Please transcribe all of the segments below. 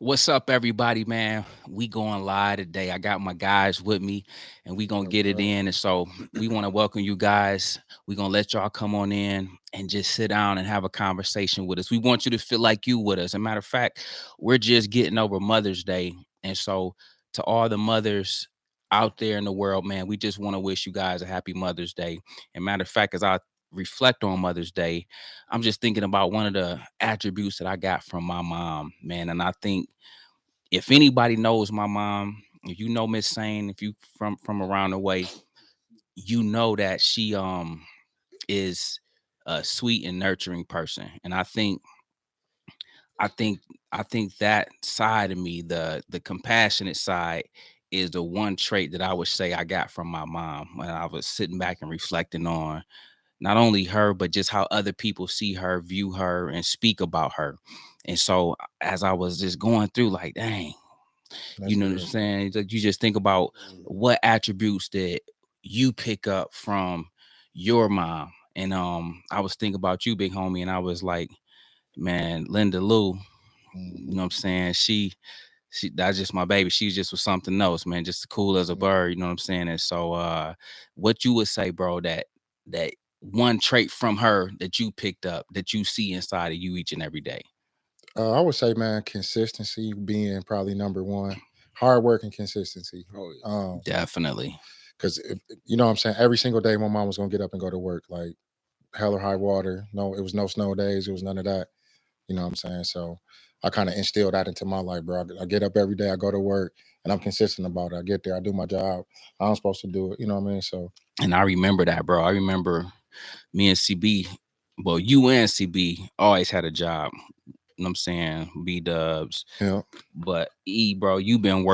What's up, everybody, man? We going live today. I got my guys with me, and we gonna get it in. And so we want to welcome you guys. We gonna let y'all come on in and just sit down and have a conversation with us. We want you to feel like you with us. As a matter of fact, we're just getting over Mother's Day, and so to all the mothers out there in the world, man, we just want to wish you guys a happy Mother's Day. And matter of fact, as I reflect on Mother's Day, I'm just thinking about one of the attributes that I got from my mom, man. And I think if anybody knows my mom, if you know Miss Sane, if you from around the way, you know that she is a sweet and nurturing person. And I think I think that side of me, the compassionate side, is the one trait that I would say I got from my mom when I was sitting back and reflecting on not only her, but just how other people see her, view her, and speak about her. And so as I was just going through, like, dang, you That's know what I'm good. saying? Like, you just think about what attributes that you pick up from your mom. And I was thinking about you, big homie, and I was like, man, Linda Lou, you know what I'm saying? She that's just my baby. She just was something else, man, just cool as a bird, you know what I'm saying? And so what you would say, bro, that one trait from her that you picked up that you see inside of you each and every day. I would say, man, consistency being probably number one. Hard work and consistency. Oh yeah. Definitely. Because you know what I'm saying, every single day my mom was gonna get up and go to work, like hell or high water. No, it was no snow days. It was none of that. You know what I'm saying? So I kind of instilled that into my life, bro. I get up every day. I go to work, and I'm consistent about it. I get there. I do my job. I'm supposed to do it. You know what I mean? So And I remember that, bro. I remember me and CB, well, you and CB always had a job. You know what I'm saying? B dubs. yeah. But E, bro, you've been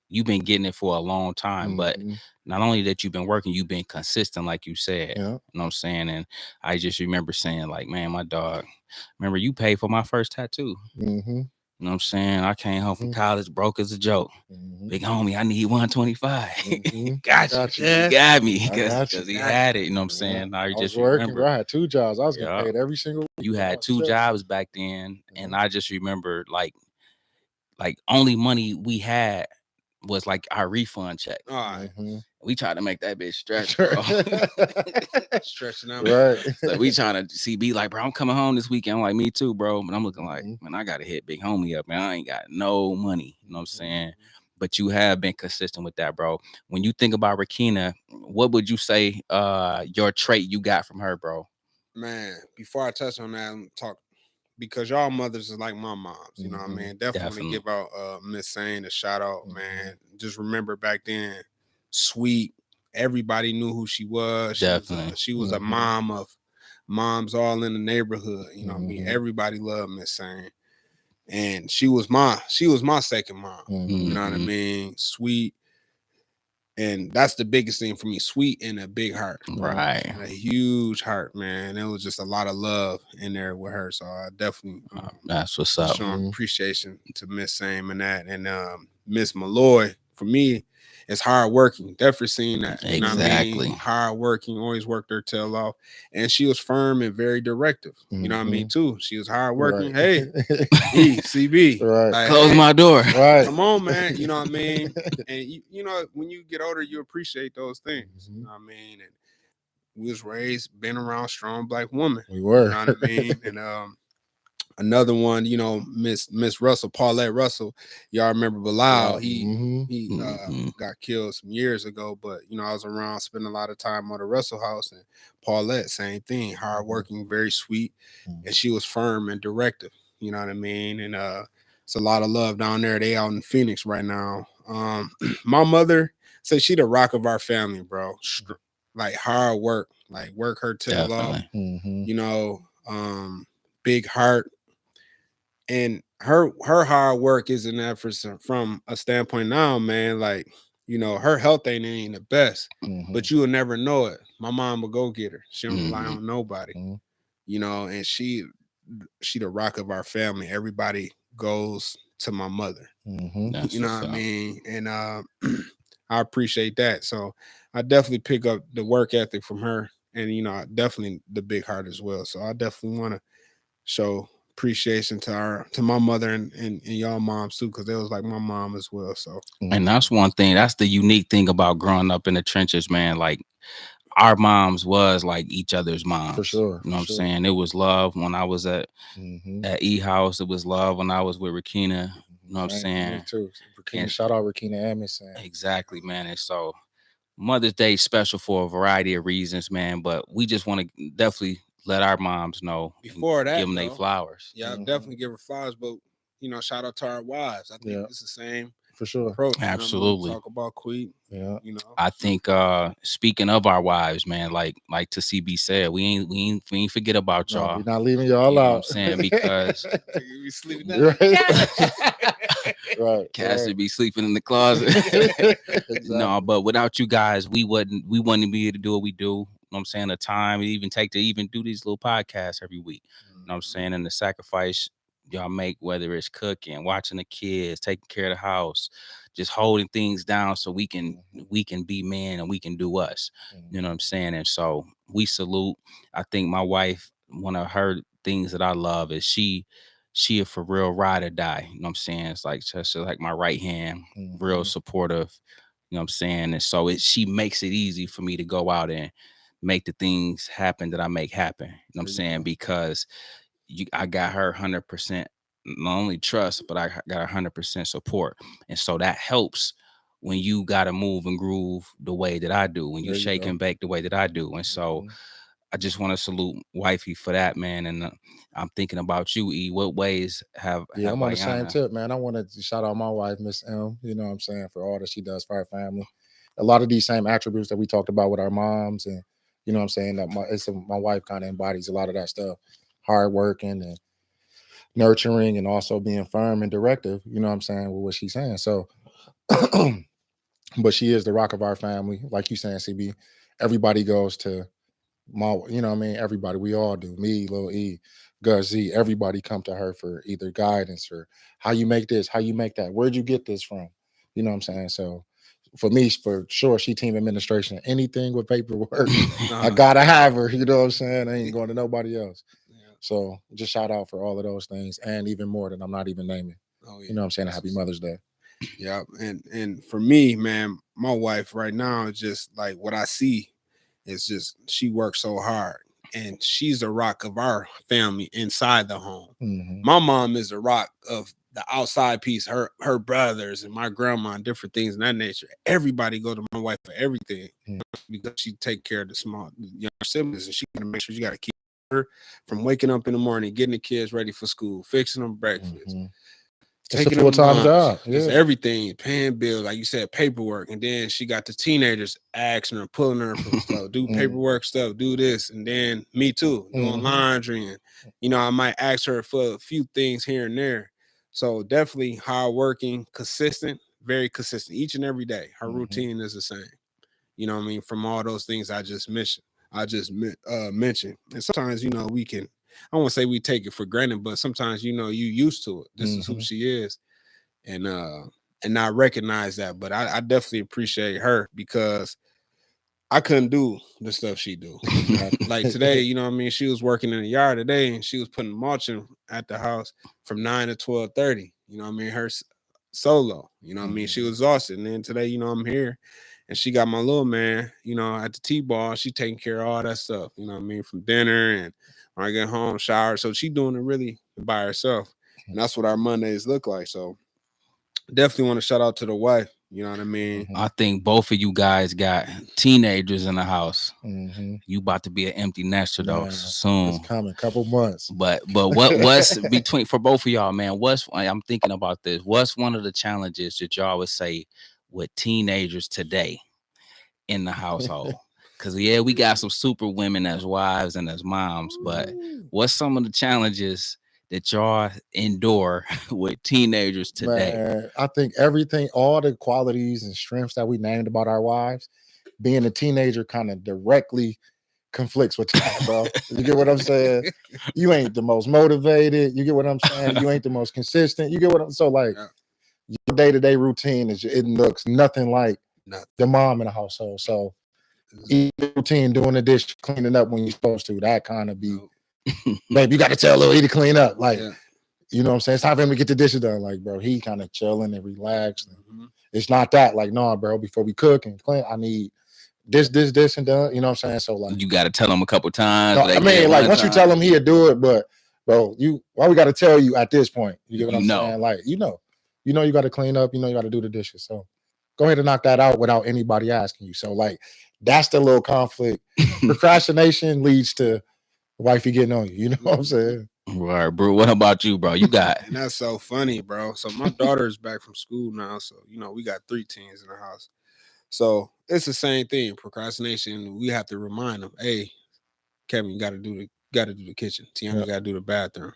getting it for a long time. But Mhm. not only that you've been working, you've been consistent, like you said. Yeah. You know what I'm saying? And I just remember saying, like, man, my dog, remember you paid for my first tattoo. Mm-hmm. You know what I'm saying? I came home from Mm-hmm. college broke as a joke. Mm-hmm. Big homie, I need 125. Mm-hmm. Got you, Got you. He cuz. got me I because got you. he Got had you. it. You know what I'm Yeah. saying? Now you I was just working, bro. remember. I had two jobs. I was getting Yeah. paid every single week, You bro. had two Shit. jobs back then. Yeah. And I just remember like only money we had was like our refund check. All right. Mm-hmm. We tried to make that bitch stretch, Sure. bro. Stretching out. Right. So we trying to see be like, bro, I'm coming home this weekend. I'm like, me too, bro. But I'm looking like, Mm-hmm. man, I gotta hit big homie up, man. I ain't got no money. You know what I'm Mm-hmm. saying? But you have been consistent with that, bro. When you think about Rakina, what would you say your trait you got from her, bro? Man, before I touch on that, I'm talk because y'all mothers is like my moms. You know what I Mm-hmm. mean? Definitely want to Definitely. give out Miss Sane a shout out, Mm-hmm. man. Just remember back then, sweet. Everybody knew who she was. Definitely. She was a Mm-hmm. mom of moms all in the neighborhood. You know what I mean? Mm-hmm. Everybody loved Miss Sane. And she was my second mom. Mm-hmm. You know what I Mm-hmm. mean? Sweet. And that's the biggest thing for me, sweet and a big heart. Yeah. Right. A huge heart, man. It was just a lot of love in there with her. So I definitely That's what's just up. showing Mm-hmm. appreciation to Miss Sam and that. And Miss Malloy, for me, is hard working. Definitely seen that. You know what I mean? Exactly. Hard working, always worked her tail off. And she was firm and very directive. You know what I Mm-hmm. mean, too. She was hard Right. working. Hey, CB. Right. Like, Close hey, my door. Right. come on, man. You know what I mean? And you know, when you get older, you appreciate those things. Mm-hmm. You know what I mean? And we was raised, been around strong black women. We You were. know what I mean? And another one, you know, Miss Russell, Paulette Russell. Y'all remember Bilal? Yeah. Mm-hmm. He Mm-hmm. got killed some years ago, but you know, I was around, spending a lot of time on the Russell house, and Paulette, same thing, hardworking, very sweet, and she was firm and directive. You know what I mean? And it's a lot of love down there. They out in Phoenix right now. My mother said she the rock of our family, bro. Like hard work, like work her tail off. Definitely. Mm-hmm. You know, big heart, and her hard work is an effort from a standpoint now, man. Like, you know, her health ain't the best, Mm-hmm. but you will never know it. My mom will go get her. She don't rely Mm-hmm. on nobody, Mm-hmm. you know, and she the rock of our family. Everybody goes to my mother. Mm-hmm. That's You know what's what I up. mean? And I appreciate that. So I definitely pick up the work ethic from her, and you know, definitely the big heart as well. So I definitely want to show appreciation to my mother and y'all moms too, because they was like my mom as well. So And that's one thing. That's the unique thing about growing up in the trenches, man. Like our moms was like each other's moms. For sure. You know what I'm saying? It was love when I was at E House. It was love when I was with Rakina. You know what I'm saying? Me too. Rakina, And shout out Rakina and Miss. Exactly, man. And so Mother's Day is special for a variety of reasons, man. But we just want to definitely let our moms know before that, give them their flowers. Yeah, definitely give her flowers. But shout out to our wives. I think it's the same for sure approach. Absolutely. Talk about Queen. Yeah. I think speaking of our wives, man, like to CB said, we ain't forget about y'all. We're not leaving y'all out. You know what I'm saying? Because we sleeping down. Right. Cassie be sleeping in the closet. Exactly. No, but without you guys, we wouldn't be able to do what we do. You know what I'm saying? The time it even take to even do these little podcasts every week. You know what I'm saying? And the sacrifice y'all make, whether it's cooking, watching the kids, taking care of the house, just holding things down so we can be men and we can do us. You know what I'm saying? And so we salute. I think my wife, one of her things that I love is she a for real ride or die. You know what I'm saying? It's like just like my right hand, real supportive. You know what I'm saying? And so she makes it easy for me to go out and make the things happen that I make happen. You know what I'm saying? Because I got her 100% not only trust, but I got 100% support. And so that helps when you got to move and groove the way that I do, when you shake and bake the way that I do. And so I just want to salute wifey for that, man. And I'm thinking about you, E. What ways have I'm on the same tip, man. I want to shout out my wife, Miss M. You know what I'm saying, for all that she does for our family. A lot of these same attributes that we talked about with our moms, and you know what I'm saying, that my wife kind of embodies a lot of that stuff. Hard working and nurturing, and also being firm and directive, you know what I'm saying, with what she's saying. So but she is the rock of our family. Like you saying, CB, everybody goes to my, you know what I mean? Everybody, we all do. Me, Lil E, Gus Z, everybody come to her for either guidance or how you make this, how you make that, where'd you get this from? You know what I'm saying? So for me, for sure, she team administration, anything with paperwork, I gotta have her, you know what I'm saying? I ain't going to nobody else. So just shout out for all of those things, and even more that I'm not even naming. You know what I'm saying? Happy Mother's Day. Yeah. And for me, man, my wife right now is just like what I see. It's just she works so hard, and she's the rock of our family inside the home. My mom is the rock of the outside piece, her brothers and my grandma and different things of that nature. Everybody go to my wife for everything because she take care of the small young siblings, and she got to make sure you got to keep her from waking up in the morning, getting the kids ready for school, fixing them breakfast. It's a full-time job. It's everything, paying bills, like you said, paperwork. And then she got the teenagers asking her, pulling her from stuff, do paperwork stuff, do this. And then me too, doing laundry. And, I might ask her for a few things here and there. So definitely hardworking, consistent, very consistent each and every day. Her routine is the same. You know what I mean? From all those things I just mentioned. And sometimes, we can, I won't say we take it for granted, but sometimes, you used to it. This is who she is. And not recognize that. But I definitely appreciate her, because I couldn't do the stuff she do. Like today, you know what I mean? She was working in the yard today, and she was putting mulching at the house from 9 to 12:30. You know what I mean? Her solo, you know what I mean? She was exhausted. And then today, I'm here, and she got my little man, at the T-ball. She taking care of all that stuff, you know what I mean? From dinner, and when I get home, shower. So she doing it really by herself. And that's what our Mondays look like. So definitely want to shout out to the wife. You know what I mean? I think both of you guys got teenagers in the house. You about to be an empty nester though soon. It's coming, couple months. But what's between for both of y'all, man? I'm thinking about this. What's one of the challenges that y'all would say with teenagers today in the household? Because we got some super women as wives and as moms, but what's some of the challenges that y'all endure with teenagers today? Man, I think everything, all the qualities and strengths that we named about our wives, being a teenager kind of directly conflicts with that, bro. You get what I'm saying? You ain't the most motivated. You get what I'm saying? You ain't the most consistent. You get what I'm so like your day-to-day routine it looks nothing like the mom in the household. So eating routine, doing the dish, cleaning up when you're supposed to, that kind of be Babe, you got to tell Lil E to clean up. Like, Yeah. you know what I'm saying? It's time for him to get the dishes done. Like, bro, he kind of chilling and relaxed. Mm-hmm. It's not that. Like, no, bro, before we cook and clean, I need this, and done. You know what I'm saying? So, like, you got to tell him a couple times. no, I mean, like, once you tell him, he'll do it. But, bro, why we got to tell you at this point? You get what I'm saying? Like, you know, you got to clean up. You know, you got to do the dishes. So, go ahead and knock that out without anybody asking you. So, like, that's the little conflict. Procrastination leads to wifey getting on you. You know what I'm saying? Right, bro. What about you, bro? You got And that's so funny, bro. So my daughter's back from school now. So, you know, we got 3 teens in the house. So it's the same thing. Procrastination. We have to remind them, hey, Kevin, you gotta do the kitchen. Tiana gotta do the bathroom.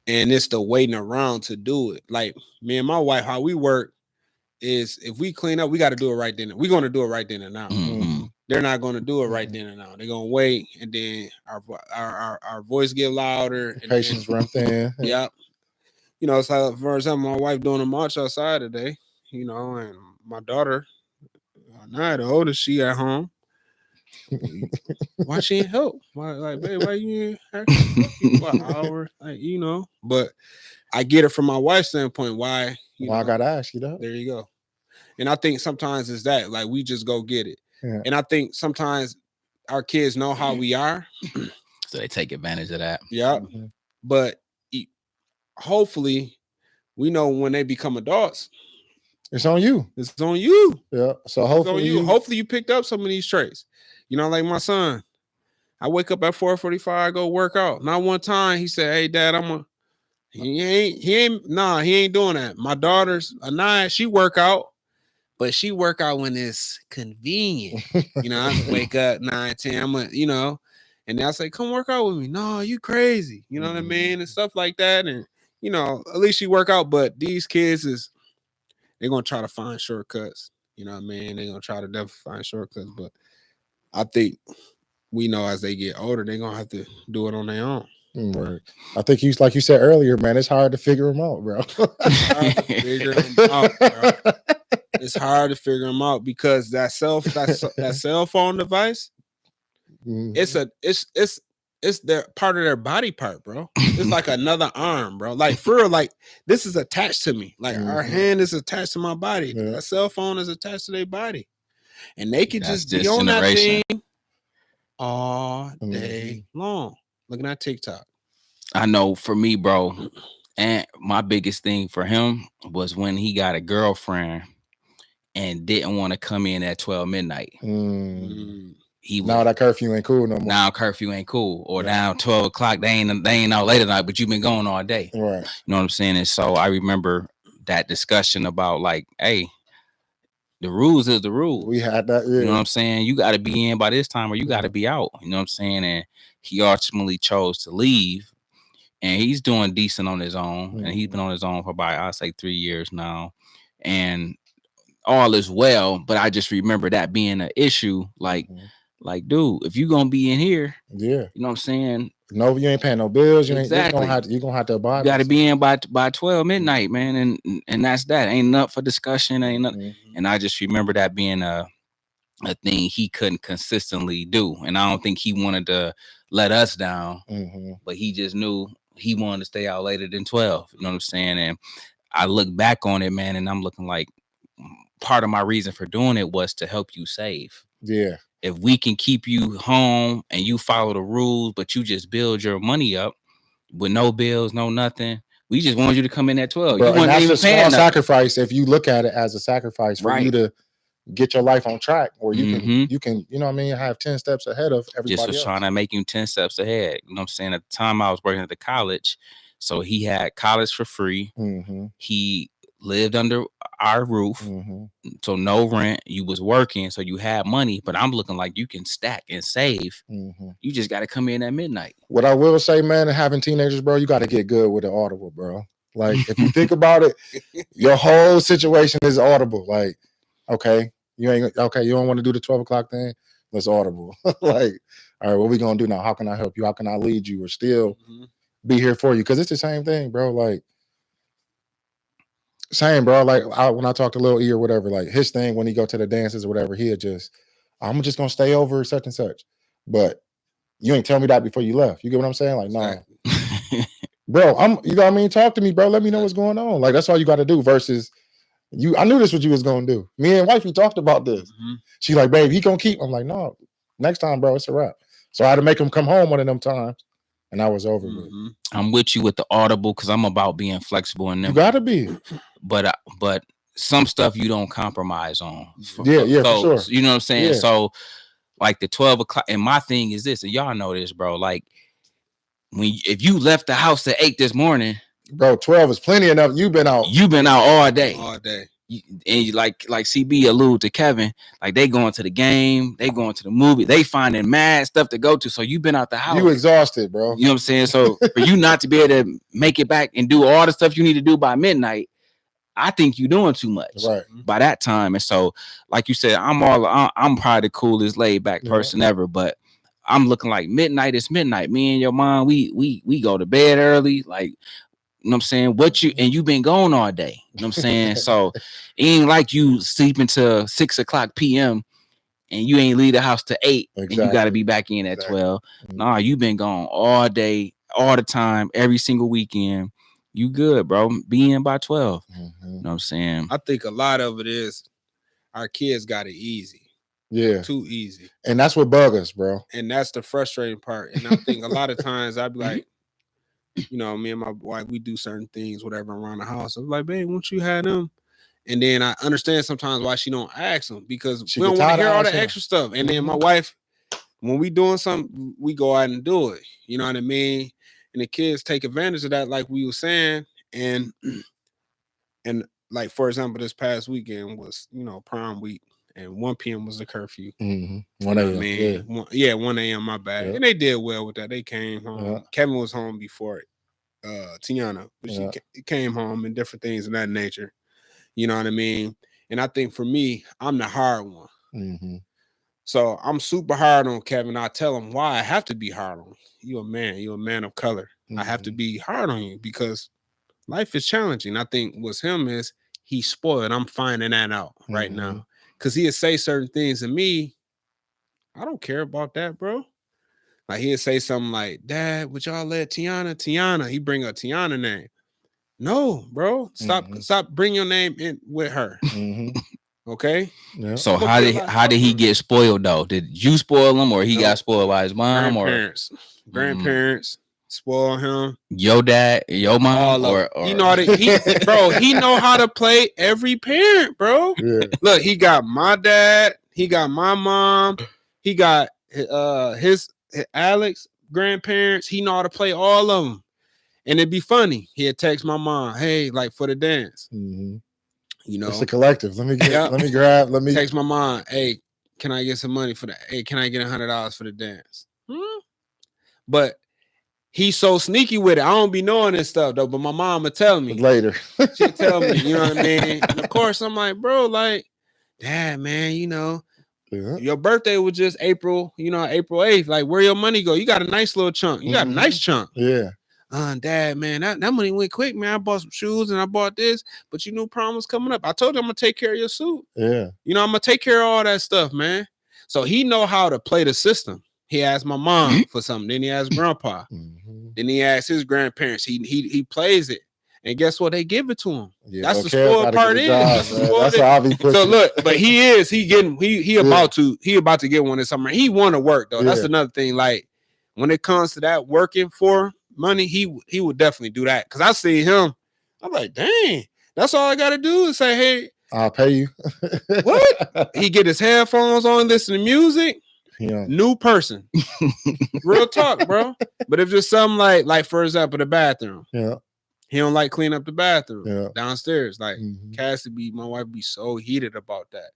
And it's the waiting around to do it. Like me and my wife, how we work is if we clean up, we got to do it right then. We're going to do it right then and now. Mm-hmm. They're not going to do it right then and now. They're going to wait, and then our voice get louder. And patience run thin. Yeah. You know, so for example, my wife doing a march outside today, you know, and my daughter, now the oldest, she at home. Why she ain't help? Why, like, babe, why you ain't what hour? Like, you know, but I get it from my wife's standpoint. Why? I gotta ask you that. There you go. And I think sometimes it's that, like, we just go get it. Yeah. And I think sometimes our kids know how we are, so they take advantage of that. Yeah. Mm-hmm. But hopefully we know when they become adults, it's on you. It's on you. Yeah. So hopefully hopefully you picked up some of these traits. You know, like my son. I wake up at 4:45, go work out. Not one time he said, "Hey, Dad, he ain't doing that." My daughter's Anaya, she work out, but she work out when it's convenient. You know, I wake up 9, 10, you know, and I say, "Come work out with me." No, you crazy. You know what I mean? And stuff like that. And, you know, at least she work out, but these kids they're going to try to find shortcuts. You know what I mean? They're going to try to definitely find shortcuts. But I think we know as they get older, they're going to have to do it on their own. Right. I think like you said earlier, man, it's hard to figure them out, bro. It's hard to figure them out because that cell phone device, it's their part of their body part, bro. It's like another arm, bro. Like for real, like this is attached to me. Like our hand is attached to my body. Yeah. That cell phone is attached to their body, and they can just be on that thing all day long, looking at TikTok. I know for me, bro, and my biggest thing for him was when he got a girlfriend and didn't want to come in at 12 midnight. Now that curfew ain't cool no more. Now curfew ain't cool. Or now 12 o'clock, they ain't out late at night, but you've been going all day. Right. You know what I'm saying? And so I remember that discussion about like, hey, the rules is the rules. We had that. Yeah. You know what I'm saying? You got to be in by this time or you got to be out. You know what I'm saying? And he ultimately chose to leave. And he's doing decent on his own. And he's been on his own for about, I'll say 3 years now. And all is well. But I just remember that being an issue. Like, dude, if you're going to be in here, yeah, you know what I'm saying? No, you ain't paying no bills. You exactly. You're gonna have to abide. You got to be in by 12 midnight, man. And that's that. Ain't up for discussion. Ain't nothing. And I just remember that being a thing he couldn't consistently do. And I don't think he wanted to let us down, but he just knew he wanted to stay out later than 12. You know what I'm saying? And I look back on it, man, and I'm looking like part of my reason for doing it was to help you save. Yeah. If we can keep you home and you follow the rules, but you just build your money up with no bills, no nothing. We just want you to come in at 12. Bro, you and that's a small sacrifice if you look at it as a sacrifice for you to get your life on track, or you can, you know what I mean, have 10 steps ahead of everybody just was else. Trying to make you 10 steps ahead. You know what I'm saying? At the time I was working at the college, so he had college for free. He lived under our roof, so no rent. You was working, so you had money. But I'm looking like you can stack and save. You just got to come in at midnight. What I will say, man, and having teenagers, bro, you got to get good with the Audible, bro. Like, if you think about it, your whole situation is Audible. Like, okay, you don't want to do the 12 o'clock thing? Let's Audible. Like, all right, what we gonna do now? How can I help you? How can I lead you or still be here for you? Because it's the same thing, bro. Like, same, bro. Like, when I talk to Lil E or whatever, like his thing when he go to the dances or whatever, I'm just gonna stay over such and such. But You ain't tell me that before you left. You get what I'm saying? Like, nah, Exactly. bro, you know what I mean? Talk to me, bro. Let me know what's going on. Like, that's all you got to do versus you. I knew this what you was going to do. Me and wifey talked about this. Mm-hmm. She like, babe, he going to keep. I'm like, no, next time, bro, it's a wrap. So I had to make him come home one of them times. And I was over with. I'm with you with the audible because I'm about being flexible in them. You gotta be. But some stuff you don't compromise on. For sure. You know what I'm saying? Yeah. So like the 12 o'clock, and my thing is this, and y'all know this, bro. Like if you left the house at 8 this morning, bro, 12 is plenty enough. You've been out all day. All day. And you like CB alluded to Kevin, like they going to the game, they going to the movie, they finding mad stuff to go to. So you've been out the house. You exhausted, bro. You know what I'm saying? So for you not to be able to make it back and do all the stuff you need to do by midnight, I think you're doing too much by that time. And so, like you said, I'm probably the coolest laid back person ever, but I'm looking like midnight is midnight. Me and your mom, we go to bed early, like. You know what I'm saying? You been gone all day. You know what I'm saying? So it ain't like you sleeping till 6 o'clock p.m. and you ain't leave the house to 8 and you got to be back in at 12. Nah, you been gone all day, all the time, every single weekend. You good, bro. Be in by 12. You know what I'm saying? I think a lot of it is our kids got it easy. Yeah. Too easy. And that's what bugs us, bro. And that's the frustrating part. And I think a lot of times I'd be like, you know, me and my wife, we do certain things, whatever, around the house. I'm like, babe, won't you have them? And then I understand sometimes why she don't ask them because we don't want to hear all the extra stuff. And then my wife, when we doing something, we go out and do it. You know what I mean? And the kids take advantage of that, like we were saying. And like, for example, this past weekend was, you know, prom week. And 1 p.m. was the curfew. 1 a.m. Yeah, 1 a.m. My bad. Yeah. And they did well with that. They came home. Yeah. Kevin was home before Tiana, but she came home and different things of that nature. You know what I mean? And I think for me, I'm the hard one. So I'm super hard on Kevin. I tell him why I have to be hard on him. You're a man. You're a man of color. I have to be hard on you because life is challenging. I think what's him is he's spoiled. I'm finding that out right now. Because he'll say certain things to me, I don't care about that, bro. Like he'll say something like, Dad, would y'all let Tiana? He bring up Tiana name. No, bro. Stop bring your name in with her. Okay? Yeah. So how did he get spoiled though? Did you spoil him or he got spoiled by his mom grandparents spoil him? Your dad, your mom, or you know he know how to play every parent, bro. Yeah. Look, he got my dad, he got my mom, he got his Alex grandparents. He know how to play all of them, and it'd be funny. He'd text my mom, "Hey, like for the dance." You know, it's a collective. Let me text my mom. Hey, can I get some money for that? Hey, can I get $100 for the dance? But he's so sneaky with it. I don't be knowing this stuff though, but my mom would tell me later. She tell me, you know what I mean? And of course, I'm like, bro, like, Dad, man, you know, your birthday was just April 8th. Like, where your money go? You got a nice little chunk. You got a nice chunk. Yeah. Dad, man, that money went quick, man. I bought some shoes and I bought this, but you knew prom was coming up. I told you I'm gonna take care of your suit. Yeah. You know, I'm gonna take care of all that stuff, man. So he know how to play the system. He asked my mom for something. Then he asked grandpa. Then he asked his grandparents. He plays it. And guess what? They give it to him. Yeah, that's the spoiled part is. That's how I be pushing. So look, but he about to get one this summer. He want to work though. That's another thing. Like when it comes to that working for money, he would definitely do that. Cause I see him. I'm like, dang, that's all I gotta do is say, hey, I'll pay you. What? He get his headphones on, listen to music. Yeah. New person. Real talk, bro. But if just something like for example, the bathroom. Yeah. He don't like clean up the bathroom downstairs. Like Cassie my wife be so heated about that.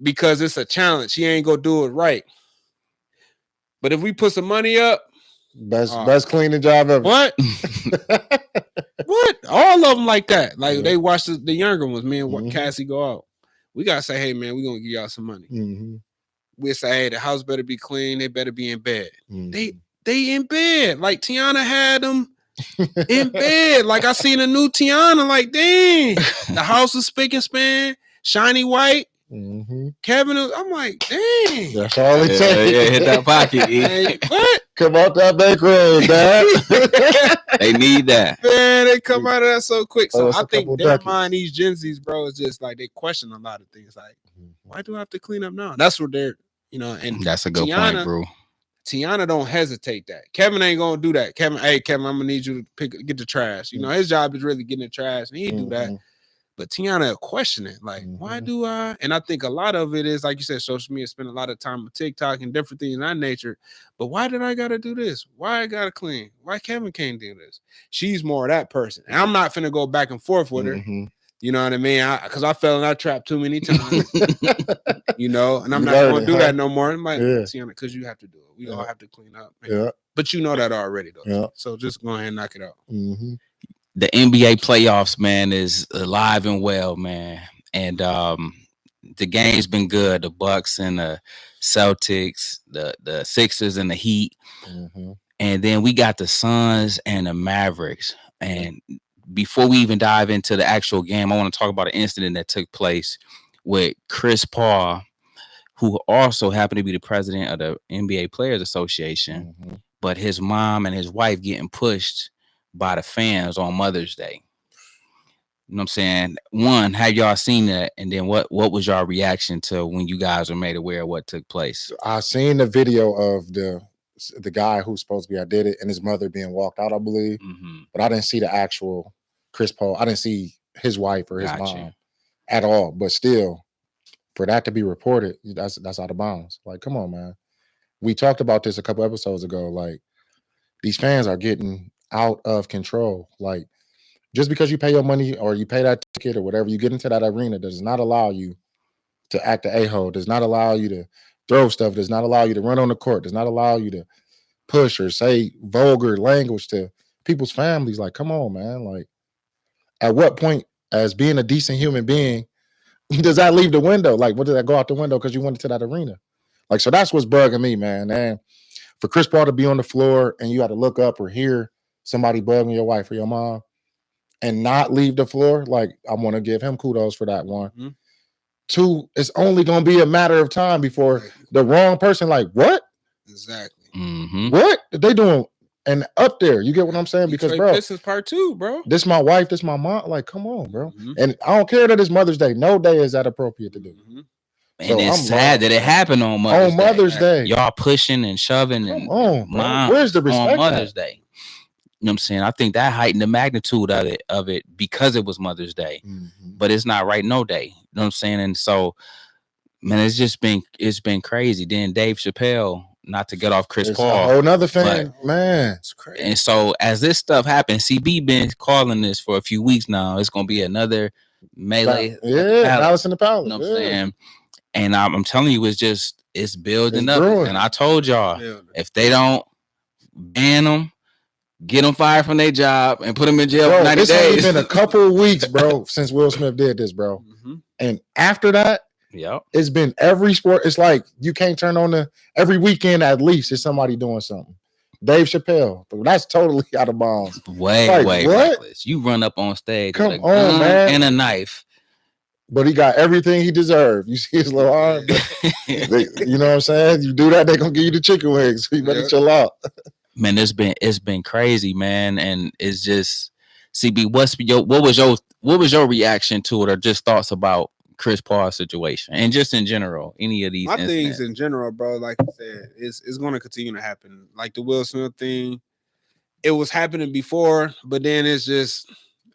Because it's a challenge. She ain't gonna do it right. But if we put some money up, best cleaning job ever. What? What? All of them like that. Like they watch the younger ones. Me and Cassie go out. We gotta say, hey man, we gonna give y'all some money. We say, hey, the house better be clean. They better be in bed. They in bed. Like Tiana had them in bed. Like I seen a new Tiana. Like dang, the house is spick and span, shiny white. Kevin, I'm like, dang. That's all it takes. Yeah, hit that pocket. Hey, what? Come out that bankroll, Dad. They need that. Man, they come out of that so quick. So I think their duckies. mind, these Gen Zs, bro, is just like they question a lot of things. Like, why do I have to clean up now? That's what they're, and that's a good point, bro. Tiana don't hesitate that. Kevin ain't gonna do that. Kevin, I'm gonna need you to get the trash. His job is really getting the trash, and he do that. But Tiana question it, like, why do I? And I think a lot of it is, like you said, social media, spend a lot of time with TikTok and different things of that nature. But why did I gotta do this? Why I gotta clean? Why Kevin can't do this? She's more of that person. And I'm not finna go back and forth with her. You know what I mean? Because I fell in that trap too many times. And I'm not gonna do that no more. I'm like, Tiana, because you have to do it. We all have to clean up. Man. But you know that already, though. So just go ahead and knock it out. The NBA playoffs, man, is alive and well, man. And the game's been good. The Bucks and the Celtics, the Sixers and the Heat. And then we got the Suns and the Mavericks. And before we even dive into the actual game, I want to talk about an incident that took place with Chris Paul, who also happened to be the president of the NBA Players Association, but his mom and his wife getting pushed by the fans on Mother's Day. You know what I'm saying? One, have y'all seen that? And then what was your reaction to when you guys were made aware of what took place? I seen the video of the guy who's supposed to be, I did it, and his mother being walked out, I believe. But I didn't see the actual Chris Paul. I didn't see his wife or his mom at all. But still, for that to be reported, that's out of bounds. Like, come on, man. We talked about this a couple episodes ago. Like, these fans are getting out of control. Like, just because you pay your money or you pay that ticket or whatever, you get into that arena does not allow you to act an a-hole, does not allow you to throw stuff, does not allow you to run on the court, does not allow you to push or say vulgar language to people's families. Like, come on, man. Like, at what point, as being a decent human being, does that leave the window? Like, what did that go out the window because you went into that arena? Like, so that's what's bugging me, man. And for Chris Paul to be on the floor and you had to look up or hear somebody bugging your wife or your mom and not leave the floor, like, I want to give him kudos for that one. Two, it's only going to be a matter of time before the wrong person, like, what? Exactly. What are they doing? And up there, you get what I'm saying? Because, bro, this is part 2, bro. This my wife, this my mom. Like, come on, bro. And I don't care that it's Mother's Day. No day is that appropriate to do. And so it's sad that it happened on Mother's Day. Y'all pushing and shoving and mom, where's the respect on Mother's Day? You know what I'm saying? I think that heightened the magnitude of it because it was Mother's Day. But it's not right no day. You know what I'm saying? And so, man, it's been crazy. Then Dave Chappelle, not to get off Chris Paul. A whole nother fan, man. It's crazy. And so as this stuff happens, CB been calling this for a few weeks now. It's gonna be another melee. Palace in the Palace. You know what I'm saying? And I'm telling you, it's building up. Brewing. And I told y'all, if they don't ban them, get them fired from their job and put them in jail for 90 days. It's only been a couple of weeks, bro, since Will Smith did this, bro. And after that, it's been every sport. It's like you can't turn on every weekend at least it's somebody doing something. Dave Chappelle, but that's totally out of bounds. Way reckless. You run up on stage with a gun man. And a knife. But he got everything he deserved. You see his little arm? You know what I'm saying? You do that, they're gonna give you the chicken wings. So you better chill out. Man, it's been crazy, man. And it's just CB, what was your reaction to it, or just thoughts about Chris Paul's situation and just in general, any of these things in general, bro? Like I said, it's going to continue to happen. Like the Will Smith thing, it was happening before, but then it's just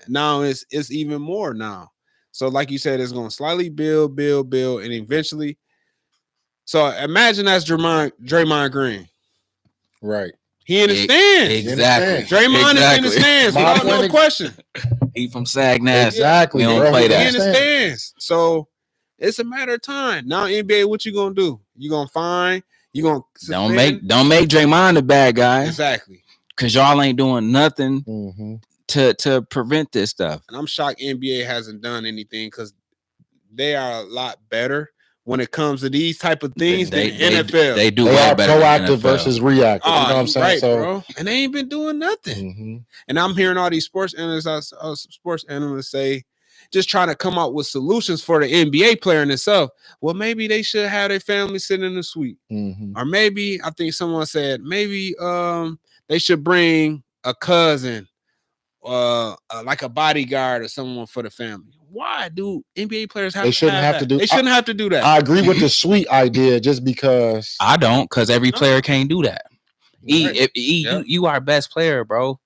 now it's even more now. So like you said, it's going to slightly build, and eventually. So imagine that's Draymond Green, right? He in the stands. Exactly. Draymond is in the stands without no question. He from Sagnass. Exactly. We don't play that. He in the stands. So it's a matter of time. Now NBA, what you gonna do? You gonna fine? You gonna suspend? Don't make Draymond the bad guy. Exactly. Cause y'all ain't doing nothing to prevent this stuff. And I'm shocked NBA hasn't done anything because they are a lot better when it comes to these type of things than NFL. They do way better. Proactive versus reactive. You know what I'm saying? Right, bro. And they ain't been doing nothing. And I'm hearing all these sports analysts say just trying to come up with solutions for the NBA player in itself. Well, maybe they should have their family sitting in the suite. Or maybe, I think someone said, maybe they should bring a cousin, like a bodyguard or someone for the family. Why do NBA players have They to shouldn't have have to that? do. They shouldn't have to do that. I agree with the suite idea, just because I don't, because every player can't do that. Right. You our best player, bro.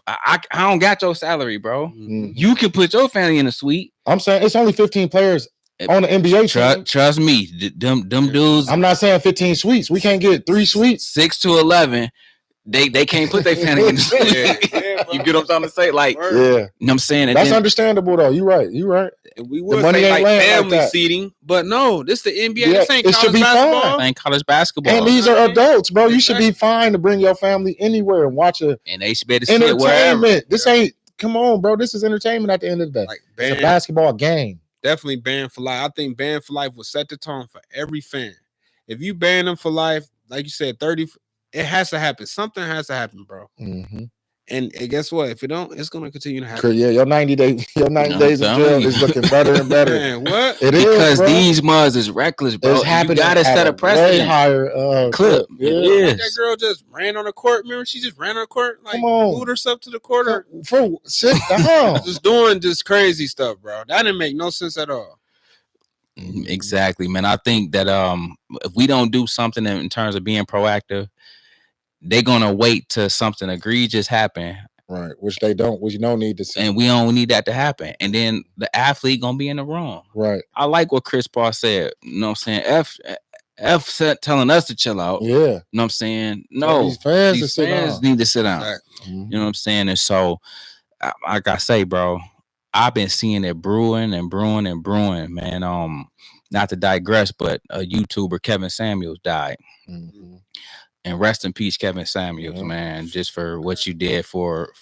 I don't got your salary, bro. Mhm. You can put your family in a suite. I'm saying it's only 15 players on the NBA team. Trust me, them dudes. I'm not saying 15 suites. We can't get 3 suites. 6 to 11. They can't put their family in the suite. You get what I'm trying to say? Like, Yeah, you know what I'm saying? And that's then, understandable though. You're right. You're right. And we would money say ain't like laying like family that. seating, but no, this the NBA. Yeah, This ain't it should college be basketball. ain't college basketball. And these are adults, bro. You should be Exactly. fine to bring your family anywhere and watch a And they should be able to see it wherever. entertainment. This ain't. Come on, bro. This is entertainment at the end of the day. Like It's a band, basketball game. definitely banned for life. I think banned for life will set the tone for every fan. If you ban them for life, like you said, 30, it has to happen. Something has to happen, bro. And guess what? If it don't, it's gonna continue to happen. Yeah, your 90 days in jail is looking better and better. Man, what? It is, Because bro. these mugs is reckless, bro. It's You happening. gotta set a Way precedent. higher Clip. Yeah. It Like that is. girl just ran on the court. Remember, she just ran on the court, like Come on. moved herself to the court, or For sit down. just doing just crazy stuff, bro. That didn't make no sense at all. Exactly, man. I think that if we don't do something in terms of being proactive, they're gonna wait till something egregious happen. Right, which they don't, which you don't need to see. And we don't need that to happen. And then the athlete gonna be in the wrong. Right. I like what Chris Paul said. You know what I'm saying? F said telling us to chill out. Yeah. You know what I'm saying? No, These fans need to sit down. Exactly. You know what I'm saying? And so, like I say, bro, I've been seeing it brewing, man. Not to digress, but a YouTuber, Kevin Samuels, died. And rest in peace, Kevin Samuels, man, just for what you did for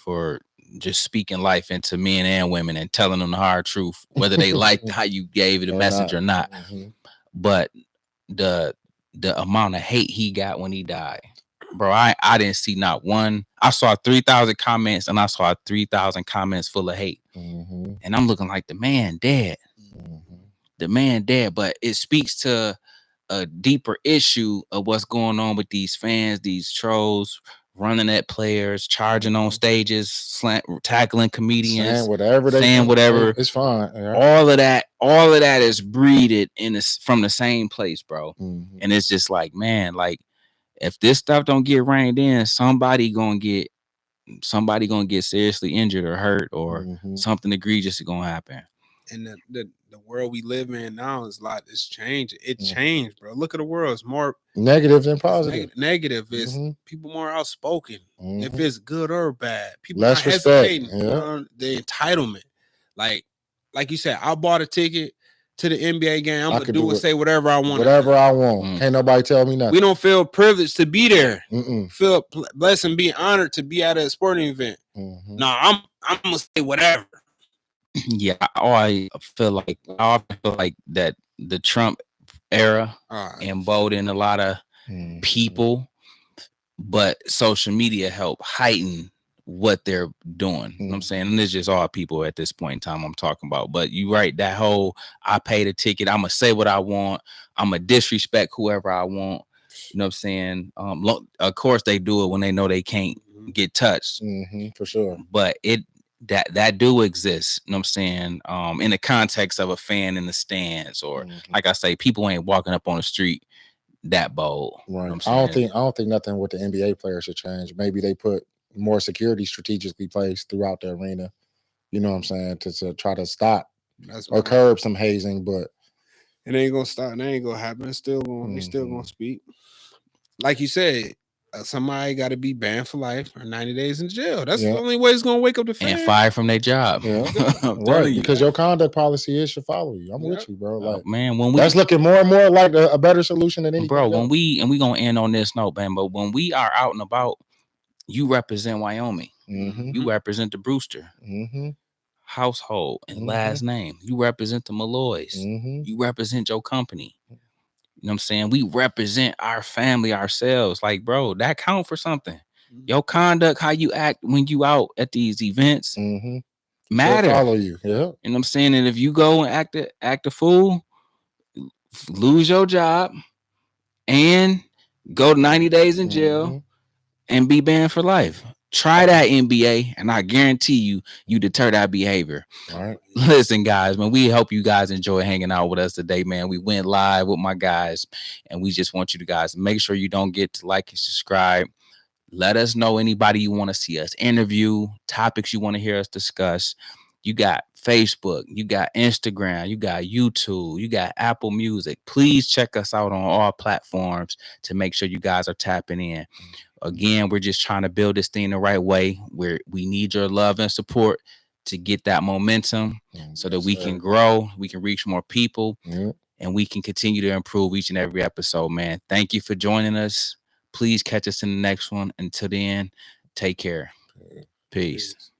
just speaking life into men and women and telling them the hard truth, whether they liked how you gave it a message or not. But the amount of hate he got when he died, bro, I didn't see not one. I saw 3,000 comments and I saw 3,000 comments full of hate. And I'm looking like the man dead. The man dead, but it speaks to a deeper issue of what's going on with these fans, these trolls running at players, charging on stages, tackling comedians, saying whatever. It's fine. Yeah. All of that is breeded from the same place, bro. And it's just like, man, like if this stuff don't get reined in, somebody gonna get seriously injured or hurt, or something egregious is gonna happen. And the world we live in now is it's changing. It changed, bro. Look at the world. It's more negative than positive. Negative is people more outspoken. If it's good or bad, people less not respect. hesitating. The entitlement. Like you said, I bought a ticket to the NBA game. I'm gonna do and say whatever I want. Whatever I want. Can't nobody tell me nothing. We don't feel privileged to be there. Feel blessed and be honored to be at a sporting event. No, I'm gonna say whatever. Yeah, I feel like that the Trump era emboldened a lot of people, but social media helped heighten what they're doing. You know what I'm saying? And it's just all people at this point in time I'm talking about. But you right, that whole I paid a ticket, I'm gonna say what I want, I'm gonna disrespect whoever I want. You know what I'm saying? Of course they do it when they know they can't get touched. For sure. But that do exist, you know what I'm saying? In the context of a fan in the stands, or like I say, people ain't walking up on the street that bold. Right. You know what I'm saying? I don't think nothing with the NBA players should change. Maybe they put more security strategically placed throughout the arena. You know what I'm saying? To try to stop or curb some hazing, but it ain't gonna stop. It ain't gonna happen. It's still gonna. They still gonna speak. Like you said, somebody got to be banned for life or 90 days in jail. That's the only way it's gonna wake up the fans. And fired from their job. Yeah. Right. Because your conduct policy is should follow you. I'm with you, bro. Like, man, that's looking more and more like a better solution than anything. Bro, when we gonna end on this note, man. But when we are out and about, you represent Wyoming. You represent the Brewster household and last name. You represent the Malloys. You represent your company. You know what I'm saying? We represent our family, ourselves. Like, bro, that count for something. Your conduct, how you act when you out at these events, matter. Follow you. Yeah. You know what I'm saying? And if you go and act a fool, lose your job and go 90 days in jail and be banned for life. Try that NBA, and I guarantee you deter that behavior. All right. Listen, guys, man, we hope you guys enjoy hanging out with us today, man. We went live with my guys, and we just want you to guys make sure you don't get to like and subscribe. Let us know anybody you want to see us interview, topics you want to hear us discuss. You got Facebook, you got Instagram, you got YouTube, you got Apple Music. Please check us out on all platforms to make sure you guys are tapping in. Again, we're just trying to build this thing the right way, where we need your love and support to get that momentum so that we can grow, we can reach more people, and we can continue to improve each and every episode, man. Thank you for joining us. Please catch us in the next one. Until then, take care. Peace.